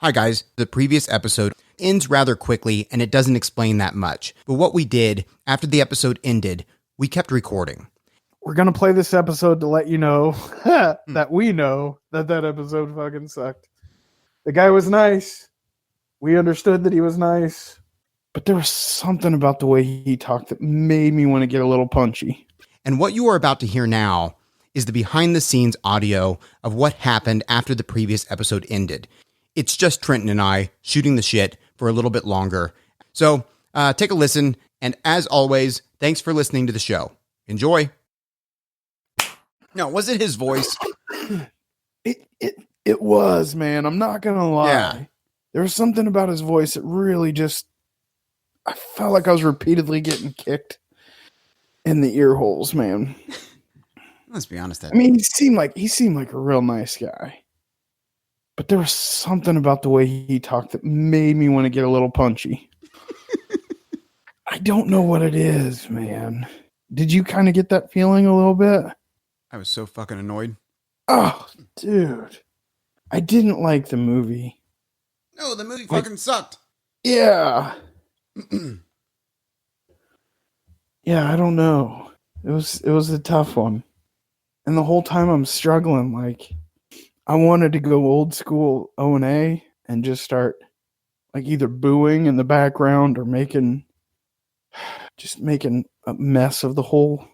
Hi guys, the previous episode ends rather quickly and it doesn't explain that much. But what we did after the episode ended, we kept recording. We're going to play this episode to let you know that we know that episode fucking sucked. The guy was nice. We understood that he was nice. But there was something about the way he talked that made me want to get a little punchy. And what you are about to hear now is the behind the scenes audio of what happened after the previous episode ended. It's just Trenton and I shooting the shit for a little bit longer. So take a listen. And as always, thanks for listening to the show. Enjoy. No, was it his voice? It was, man. I'm not going to lie. Yeah. There was something about his voice that really just, I felt like I was repeatedly getting kicked in the ear holes, man. Let's be honest. I mean, he seemed like a real nice guy. But there was something about the way he talked that made me want to get a little punchy. I don't know what it is, man. Did you kind of get that feeling a little bit? I was so fucking annoyed. Oh, dude. I didn't like the movie. No, the movie fucking sucked. Yeah. Yeah, I don't know. It was a tough one. And the whole time I'm struggling, like, I wanted to go old school O&A and just start like either booing in the background or making a mess of the whole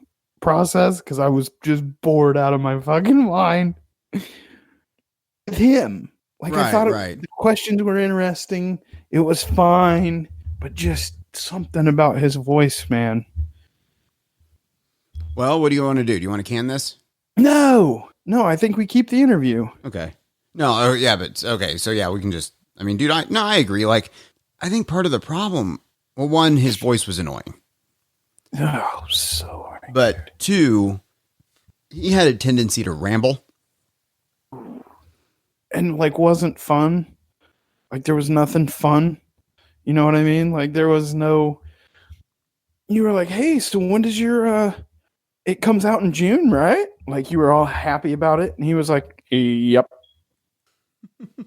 process because I was just bored out of my fucking mind with him. Like, I thought the questions were interesting. It was fine, but just something about his voice, man. Well, what do you want to do? Do you want to can this? No, I think we keep the interview. Okay. No, yeah, but okay. So yeah, we can just, I mean, dude, I agree. Like, I think part of the problem, well, one, his voice was annoying. Oh, so annoying. But two, he had a tendency to ramble. And like, wasn't fun. Like, there was nothing fun. You know what I mean? Like, there was no, you were like, hey, so when does your, it comes out in June, right? Like, you were all happy about it. And he was like, yep.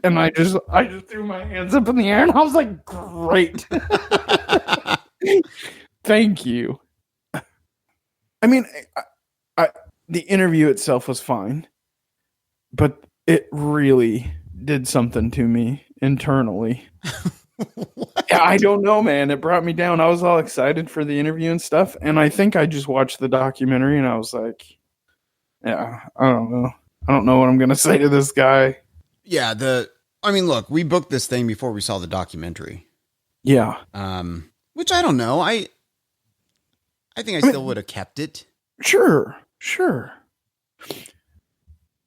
And I just threw my hands up in the air and I was like, great. Thank you. I mean, the interview itself was fine, but it really did something to me internally. Yeah, I don't know, man. It brought me down. I was all excited for the interview and stuff. And I think I just watched the documentary and I was like, yeah, I don't know. I don't know what I'm going to say to this guy. Yeah. I mean, look, we booked this thing before we saw the documentary. Yeah. Which I don't know. I think I still would have kept it. Sure.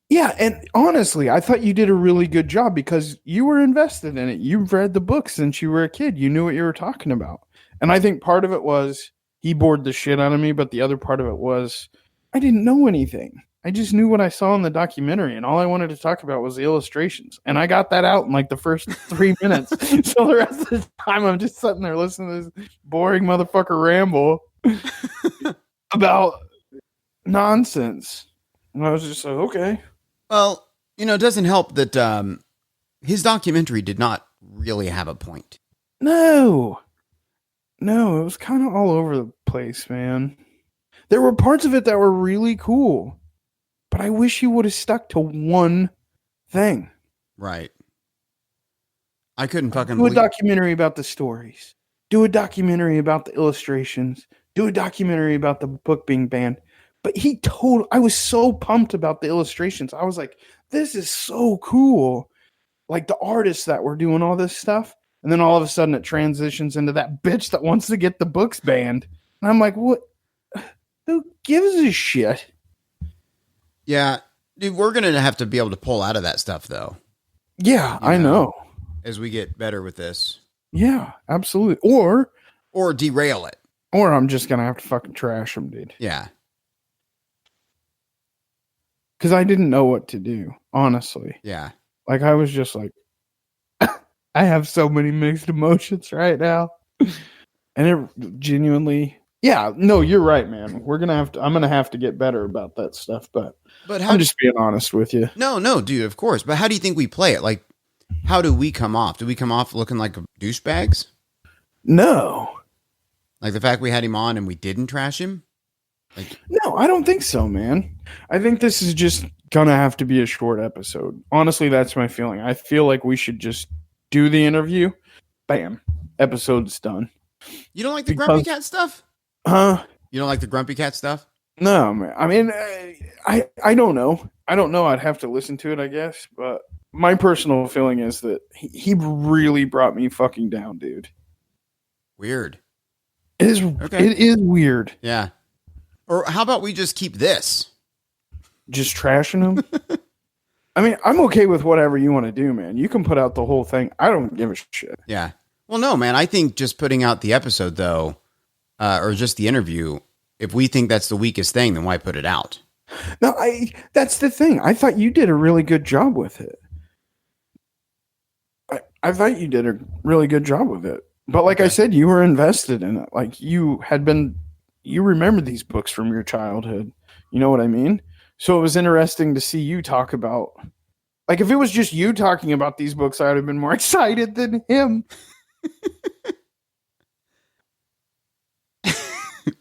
Yeah, and honestly, I thought you did a really good job because you were invested in it. You've read the book since you were a kid. You knew what you were talking about. And I think part of it was he bored the shit out of me, but the other part of it was I didn't know anything. I just knew what I saw in the documentary, and all I wanted to talk about was the illustrations. And I got that out in like the first 3 minutes. So the rest of the time, I'm just sitting there listening to this boring motherfucker ramble about nonsense. And I was just like, okay. Well, you know, it doesn't help that his documentary did not really have a point. No, it was kind of all over the place, man. There were parts of it that were really cool, but I wish he would have stuck to one thing. Right. I couldn't fucking do a documentary about the stories. Do a documentary about the illustrations. Do a documentary about the book being banned. But I was so pumped about the illustrations. I was like, this is so cool. Like the artists that were doing all this stuff. And then all of a sudden it transitions into that bitch that wants to get the books banned. And I'm like, what? Who gives a shit? Yeah. Dude, we're going to have to be able to pull out of that stuff though. Yeah, I know. As we get better with this. Yeah, absolutely. Or derail it. Or I'm just going to have to fucking trash them, dude. Yeah. Because I didn't know what to do, honestly. Yeah. Like, I was just like, I have so many mixed emotions right now. And it genuinely, yeah, no, you're right, man. I'm going to have to get better about that stuff. But I'm just being honest with you. No, dude, of course. But how do you think we play it? Like, How do we come off? Do we come off looking like douchebags? No. Like the fact we had him on and we didn't trash him? Like, No, I don't think so, man. I think this is just gonna have to be a short episode. Honestly, that's my feeling. I feel like we should just do the interview. Bam. Episode's done. you don't like the Grumpy Cat stuff? Huh? You don't like the Grumpy Cat stuff? No, man. I mean, I don't know. I don't know. I'd have to listen to it, I guess. But my personal feeling is that he really brought me fucking down, dude. Weird. It is. Okay. It is weird. Yeah. Or how about we just keep this? Just trashing him. I mean, I'm okay with whatever you want to do, man. You can put out the whole thing. I don't give a shit. Yeah. Well, no, man. I think just putting out the episode, though, or just the interview, if we think that's the weakest thing, then why put it out? No, that's the thing. I thought you did a really good job with it. I thought you did a really good job with it. But like I said, you were invested in it. Like you remember these books from your childhood. You know what I mean? So it was interesting to see you talk about, like, if it was just you talking about these books, I would have been more excited than him.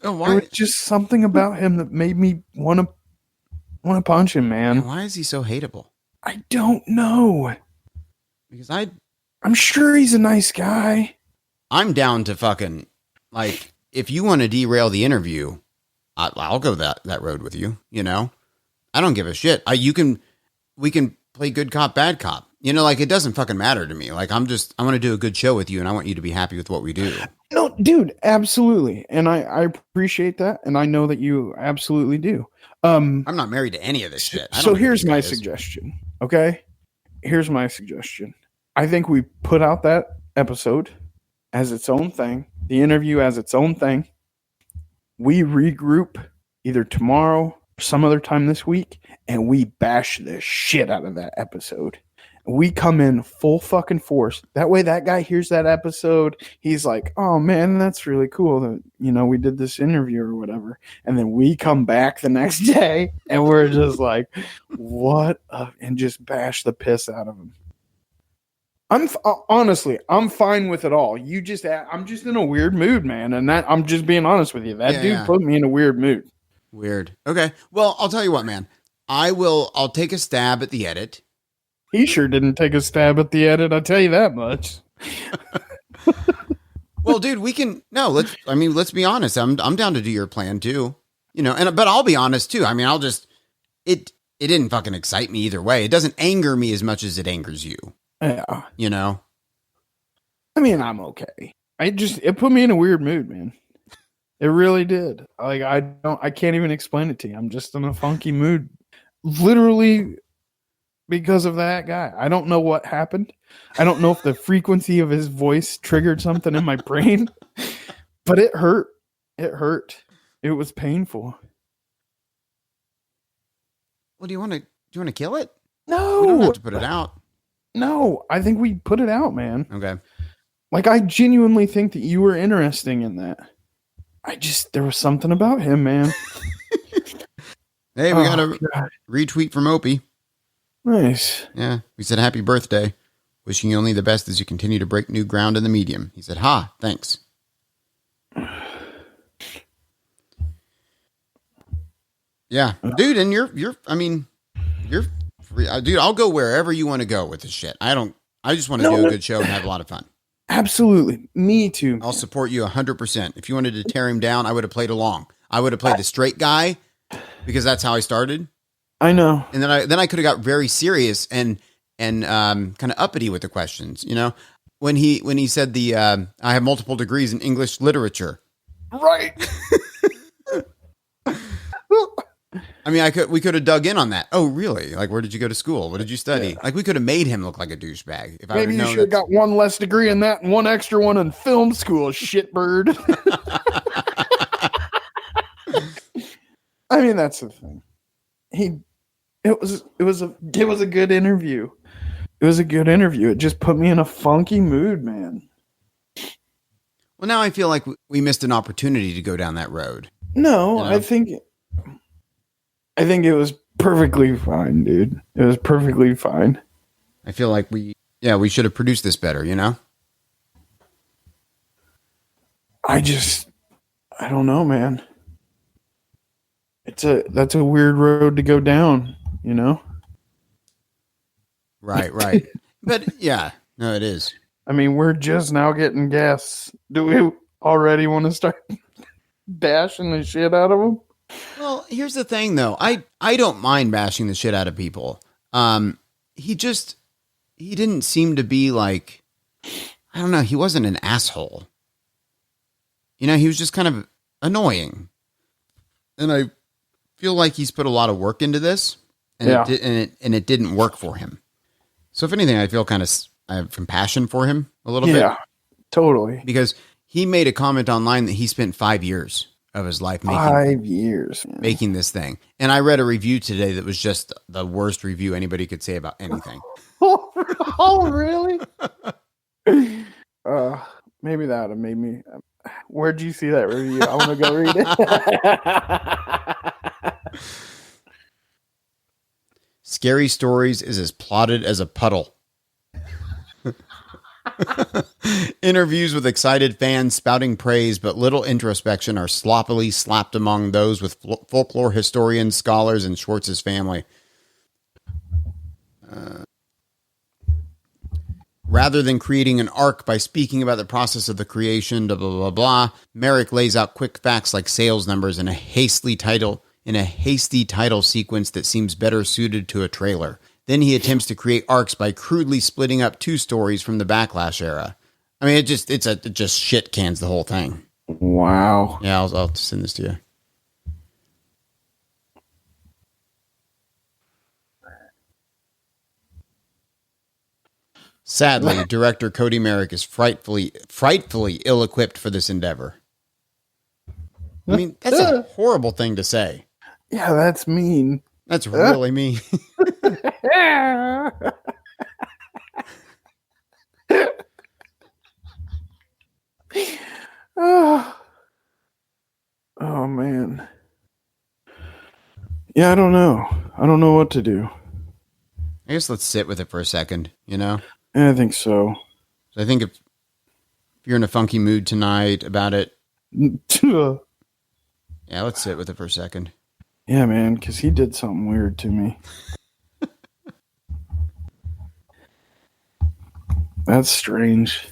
Oh, why? There was just something about him that made me want to punch him, man. Why is he so hateable? I don't know. Because I'm sure he's a nice guy. I'm down to fucking, like, if you want to derail the interview, I'll go that road with you, you know? I don't give a shit. We can play good cop, bad cop. You know, like, it doesn't fucking matter to me. Like, I want to do a good show with you, and I want you to be happy with what we do. No, dude, absolutely. And I appreciate that, and I know that you absolutely do. I'm not married to any of this shit. So here's my suggestion, okay? Here's my suggestion. I think we put out that episode as its own thing, the interview as its own thing. We regroup either tomorrow or some other time this week, and we bash the shit out of that episode. We come in full fucking force. That way that guy hears that episode. He's like, oh man, that's really cool that, you know, we did this interview or whatever. And then we come back the next day and we're just like, what? And just bash the piss out of him. Honestly, I'm fine with it all. I'm just in a weird mood, man. And that, I'm just being honest with you. That dude put me in a weird mood. Weird. Okay. Well, I'll tell you what, man. I'll take a stab at the edit. He sure didn't take a stab at the edit, I'll tell you that much. Well, dude, let's be honest. I'm down to do your plan too. You know, but I'll be honest too. I mean, it didn't fucking excite me either way. It doesn't anger me as much as it angers you. Yeah. You know? I mean, I'm okay. It put me in a weird mood, man. It really did. Like, I can't even explain it to you. I'm just in a funky mood. Literally because of that guy. I don't know what happened. I don't know if the frequency of his voice triggered something in my brain, but it hurt. It hurt. It was painful. Well, do you want to kill it? No. We don't have to put it out. No, I think we put it out, man. Okay. Like, I genuinely think that you were interesting in that. There was something about him, man. Hey, we got a retweet from Opie. Nice. Yeah. We said, happy birthday. Wishing you only the best as you continue to break new ground in the medium. He said, ha, thanks. Yeah. Dude, and you're free. Dude, I'll go wherever you want to go with this shit. I just want to do a good show and have a lot of fun. Absolutely. Me too. I'll support you 100%. If you wanted to tear him down, I would have played along. I would have played the straight guy because that's how I started. I know. And then I could have got very serious and kind of uppity with the questions, you know? When he said I have multiple degrees in English literature. Right. I mean, we could have dug in on that. Oh, really? Like, where did you go to school? What did you study? Yeah. Like, we could have made him look like a douchebag. If maybe you should have got one less degree in that and one extra one in film school, shitbird. I mean, that's the thing. It was a good interview. It was a good interview. It just put me in a funky mood, man. Well, now I feel like we missed an opportunity to go down that road. No, you know? I think it was perfectly fine, dude. It was perfectly fine. I feel like we yeah, we should have produced this better, you know? I don't know, man. That's a weird road to go down, you know? Right. But yeah, no, it is. I mean, we're just now getting guests. Do we already want to start bashing the shit out of them? Well, here's the thing though. I don't mind bashing the shit out of people. He didn't seem to be like, I don't know, he wasn't an asshole. You know, he was just kind of annoying. And I feel like he's put a lot of work into this, and it didn't work for him. So if anything, I feel I have compassion for him a little bit. Yeah, totally. Because he made a comment online that he spent 5 years of his life making this thing. And I read a review today that was just the worst review anybody could say about anything. Oh, really? Maybe that would have made me. Where'd you see that review? I want to go read it. Scary Stories is as plotted as a puddle. Interviews with excited fans spouting praise, but little introspection are sloppily slapped among those with folklore historians, scholars, and Schwartz's family. Rather than creating an arc by speaking about the process of the creation, blah, blah, blah, blah, Merrick lays out quick facts like sales numbers in a hasty title sequence that seems better suited to a trailer. Then he attempts to create arcs by crudely splitting up two stories from the Backlash era. I mean, it just shit cans the whole thing. Wow. Yeah, I'll send this to you. Sadly, director Cody Merrick is frightfully ill-equipped for this endeavor. I mean, that's a horrible thing to say. Yeah, that's mean. That's really mean. Oh, man. Yeah, I don't know. I don't know what to do. I guess let's sit with it for a second, you know? Yeah, I think so. I think if you're in a funky mood tonight about it, yeah, let's sit with it for a second. Yeah, man, because he did something weird to me. That's strange.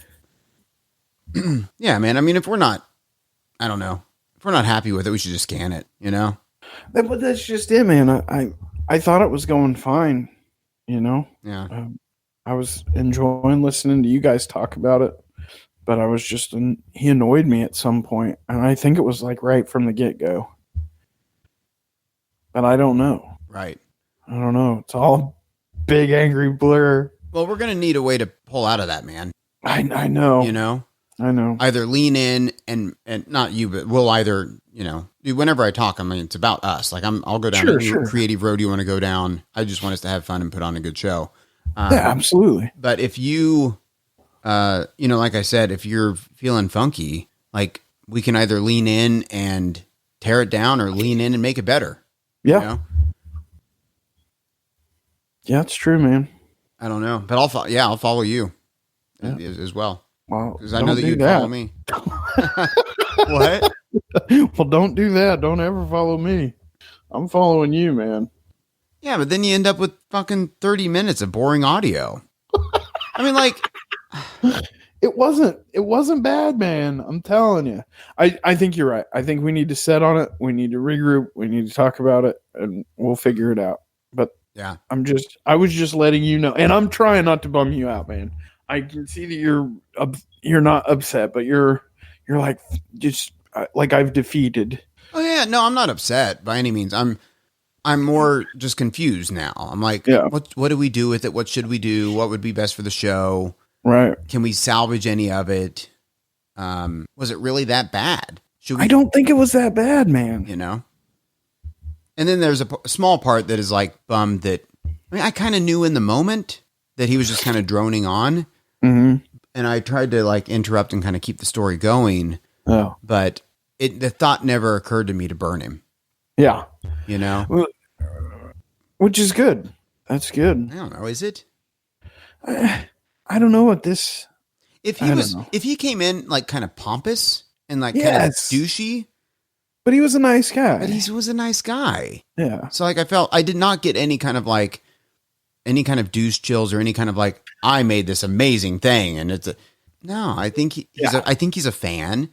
Yeah, man. I mean, if we're not happy with it, we should just can it, you know? But that's just it, man. I thought it was going fine, you know? Yeah. I was enjoying listening to you guys talk about it, but I was just, he annoyed me at some point, and I think it was like right from the get-go. But I don't know. Right. I don't know. It's all big angry blur. Well, we're going to need a way to pull out of that, man. I know. You know? I know. Either lean in and not you, but we'll either, you know, whenever I talk, I mean, it's about us. Like I'll go down a creative road you want to go down. I just want us to have fun and put on a good show. Yeah, absolutely. But if you, you know, like I said, if you're feeling funky, like we can either lean in and tear it down or lean in and make it better. Yeah. You know? Yeah, it's true, man. I don't know, but I'll follow you as well. Well, because I know that you'd follow me. What? Well, don't do that. Don't ever follow me. I'm following you, man. Yeah, but then you end up with fucking 30 minutes of boring audio. I mean, like, it wasn't bad, man. I'm telling you. I think you're right. I think we need to set on it. We need to regroup. We need to talk about it, and we'll figure it out. But yeah, I was just letting you know, and I'm trying not to bum you out, man. I can see that you're not upset, but you're like just like I've defeated. Oh yeah, no, I'm not upset by any means. I'm more just confused now. I'm like, what do we do with it? What should we do? What would be best for the show? Right? Can we salvage any of it? Was it really that bad? I don't think it was that bad, man. You know. And then there's a small part that is like bummed that I kind of knew in the moment that he was just kind of droning on. Mm-hmm. And I tried to like interrupt and kind of keep the story going. Oh. But the thought never occurred to me to burn him. Yeah. You know? Well, which is good. That's good. I don't know. Is it? I I don't know what this. If I he don't know. if he came in like kind of pompous and like kind of Yes. douchey, But he was a nice guy. but he was a nice guy. Yeah. So like I did not get any kind of douche chills or any kind of like, I made this amazing thing. And no, I think I think he's a fan.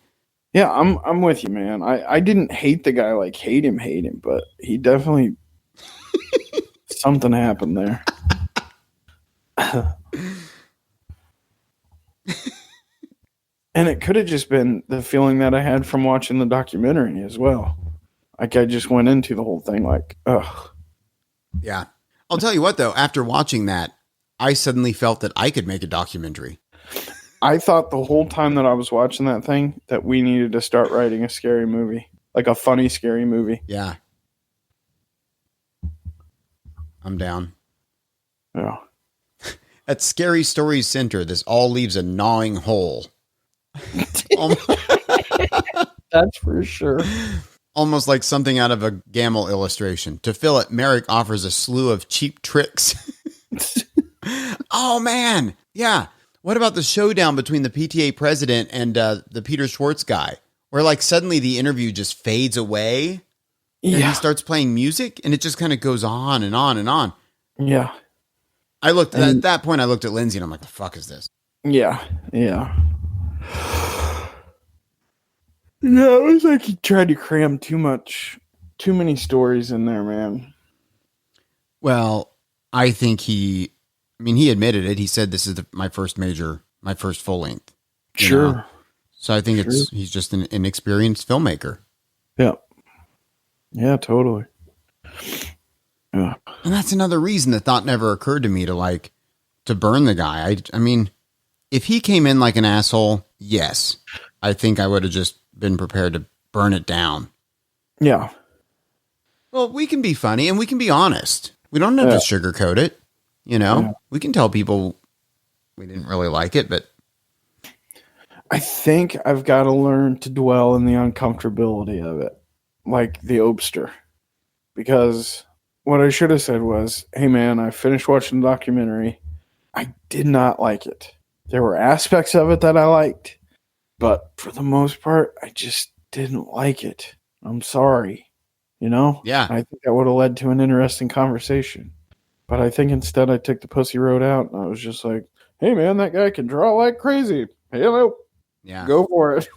Yeah, I'm with you, man. I didn't hate the guy, like hate him, but he definitely something happened there. And it could have just been the feeling that I had from watching the documentary as well. Like I just went into the whole thing like, ugh. Yeah. I'll tell you what though, after watching that, I suddenly felt that I could make a documentary. I thought the whole time that I was watching that thing that we needed to start writing a scary movie, like a funny, scary movie. Yeah. I'm down. Yeah. At Scary Stories Center, this all leaves a gnawing hole. That's for sure. Almost like something out of a Gamble illustration. To fill it, Merrick offers a slew of cheap tricks. Oh, man. Yeah. What about the showdown between the PTA president and the Peter Schwartz guy? Where like suddenly the interview just fades away. And he starts playing music and it just kind of goes on and on and on. Yeah. At that point, I looked at Lindsay and I'm like, the fuck is this? Yeah. Yeah. No, it was like he tried to cram too many stories in there, man. Well, I think he admitted it. He said, this is my first full length. Sure. Know? So I think he's just an inexperienced filmmaker. Yeah. Yeah, totally. Yeah. And that's another reason the thought never occurred to me to burn the guy. I mean, if he came in like an asshole, yes, I think I would have just been prepared to burn it down. Yeah. Well, we can be funny and we can be honest. We don't have to sugarcoat it. You know, we can tell people we didn't really like it, but I think I've got to learn to dwell in the uncomfortability of it, like the Obster. Because what I should have said was, hey, man, I finished watching the documentary. I did not like it. There were aspects of it that I liked, but for the most part, I just didn't like it. I'm sorry. You know? Yeah. I think that would have led to an interesting conversation. But I think instead I took the pussy road out and I was just like, hey, man, that guy can draw like crazy. Hello. Yeah. Go for it.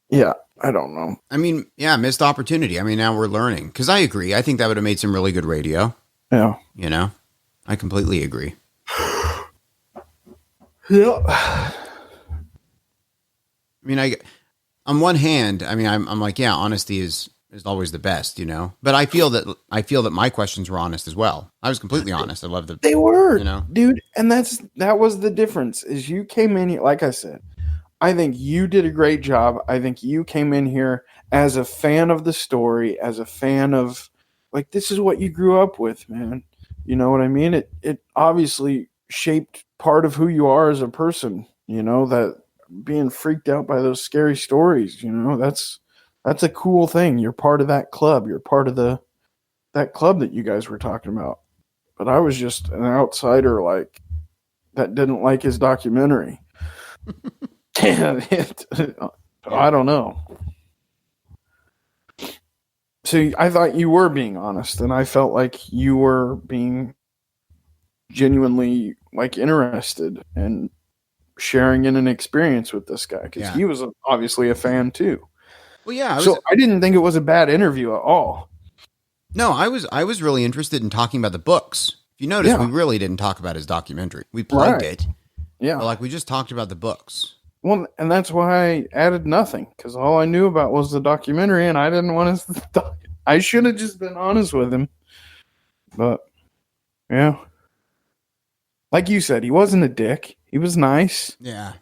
Yeah, I don't know. I mean, yeah, missed opportunity. I mean, now we're learning. Because I agree. I think that would have made some really good radio. Yeah. You know? I completely agree. Yeah. I mean, on one hand, I mean, I'm like, yeah, honesty is always the best, you know. But I feel that my questions were honest as well. I was completely honest. I love they were, you know, dude, and that was the difference. Is you came in here, like I said, I think you did a great job. I think you came in here as a fan of the story, as a fan of like this is what you grew up with, man. You know what I mean? It obviously shaped part of who you are as a person. You know that. Being freaked out by those scary stories, you know, that's a cool thing. You're part of that club. You're part of that club that you guys were talking about. But I was just an outsider, like that didn't like his documentary. I don't know. See, I thought you were being honest, and I felt like you were being genuinely like interested and sharing in an experience with this guy because he was obviously a fan too. Well, yeah. I didn't think it was a bad interview at all. No, I was really interested in talking about the books. If you notice, we really didn't talk about his documentary. We plugged it. Yeah. But like we just talked about the books. Well, and that's why I added nothing because all I knew about was the documentary and I didn't want to. I should have just been honest with him. But yeah. Like you said, he wasn't a dick. He was nice. Yeah.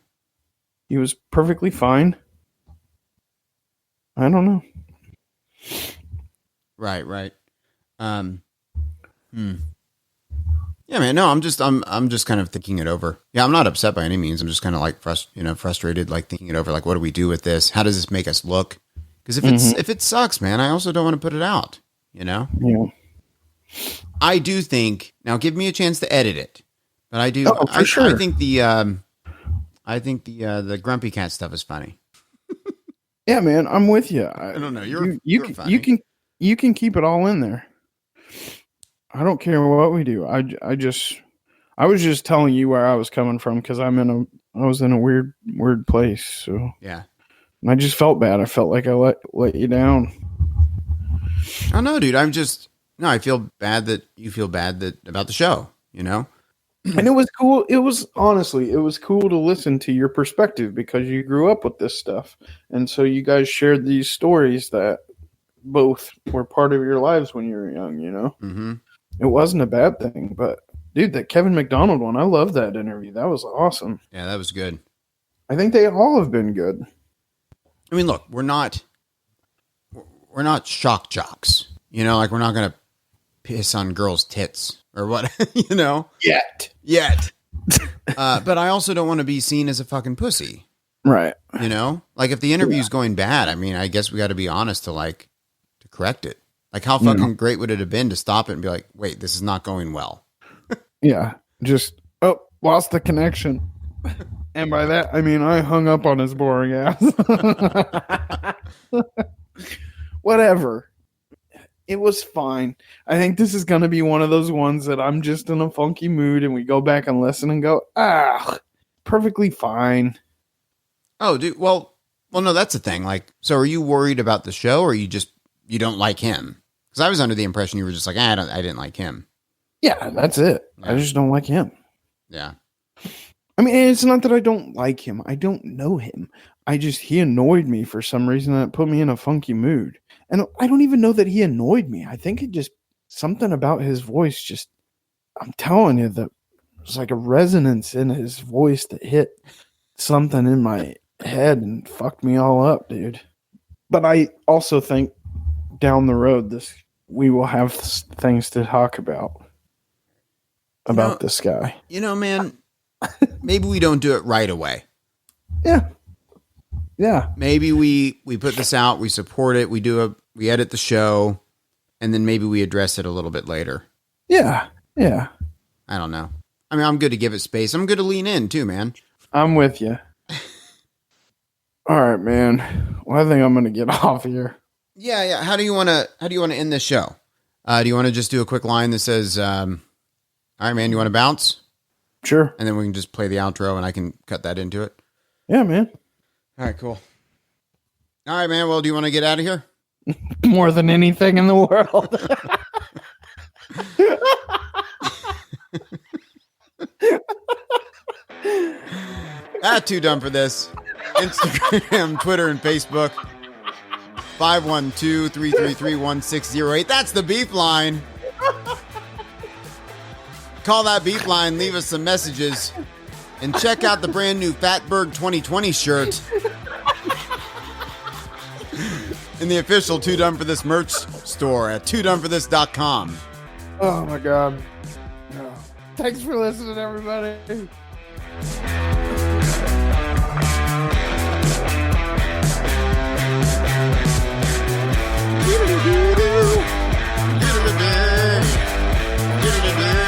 He was perfectly fine. I don't know. Right. Yeah, man. No, I'm just kind of thinking it over. Yeah, I'm not upset by any means. I'm just kind of like frustrated, like thinking it over. Like, what do we do with this? How does this make us look? Because if it sucks, man, I also don't want to put it out. You know. Yeah. I do think, now give me a chance to edit it, but I do. Oh, for sure. I think the Grumpy Cat stuff is funny. Yeah, man, I'm with you. I don't know. You can keep it all in there. I don't care what we do. I was just telling you where I was coming from because I was in a weird place. So yeah, and I just felt bad. I felt like I let you down. Oh no, dude. I feel bad that you feel bad about the show. You know. And it was cool. It was cool to listen to your perspective because you grew up with this stuff. And so you guys shared these stories that both were part of your lives when you were young, you know? Mm-hmm. It wasn't a bad thing. But, dude, that Kevin McDonald one, I love that interview. That was awesome. Yeah, that was good. I think they all have been good. I mean, look, we're not shock jocks. You know, like we're not going to piss on girls' tits. Or what, you know? Yet. But I also don't want to be seen as a fucking pussy. Right. You know? Like, if the interview's going bad, I mean, I guess we got to be honest to correct it. Like, how fucking great would it have been to stop it and be like, wait, this is not going well. Yeah. Just, lost the connection. And by that, I mean, I hung up on his boring ass. Whatever. It was fine. I think this is going to be one of those ones that I'm just in a funky mood and we go back and listen and go, perfectly fine. Oh, dude. Well, no, that's the thing. Like, so are you worried about the show or you don't like him? Because I was under the impression you were just like, I didn't like him. Yeah, that's it. Yeah. I just don't like him. Yeah. I mean, it's not that I don't like him. I don't know him. He annoyed me for some reason that put me in a funky mood. And I don't even know that he annoyed me. I think it just, something about his voice just, I'm telling you, that there's like a resonance in his voice that hit something in my head and fucked me all up, dude. But I also think down the road, we will have things to talk about this guy. You know, man, maybe we don't do it right away. Yeah. Yeah. Maybe we put this out, we support it, we edit the show, and then maybe we address it a little bit later. Yeah. Yeah. I don't know. I mean, I'm good to give it space. I'm good to lean in too, man. I'm with you. All right, man. Well, I think I'm going to get off here. Yeah. How do you want to end this show? Do you want to just do a quick line that says, all right, man, you want to bounce? Sure. And then we can just play the outro and I can cut that into it. Yeah, man. All right, cool. All right, man. Well, do you want to get out of here? More than anything in the world. Too dumb for this. Instagram, Twitter, and Facebook. 512-333-1608. That's the beef line. Call that beef line. Leave us some messages. And check out the brand new Fatberg 2020 shirt. In the official Too Dumb For This merch store at toodumbforthis.com. Oh my God. Yeah. Thanks for listening, everybody. Get it,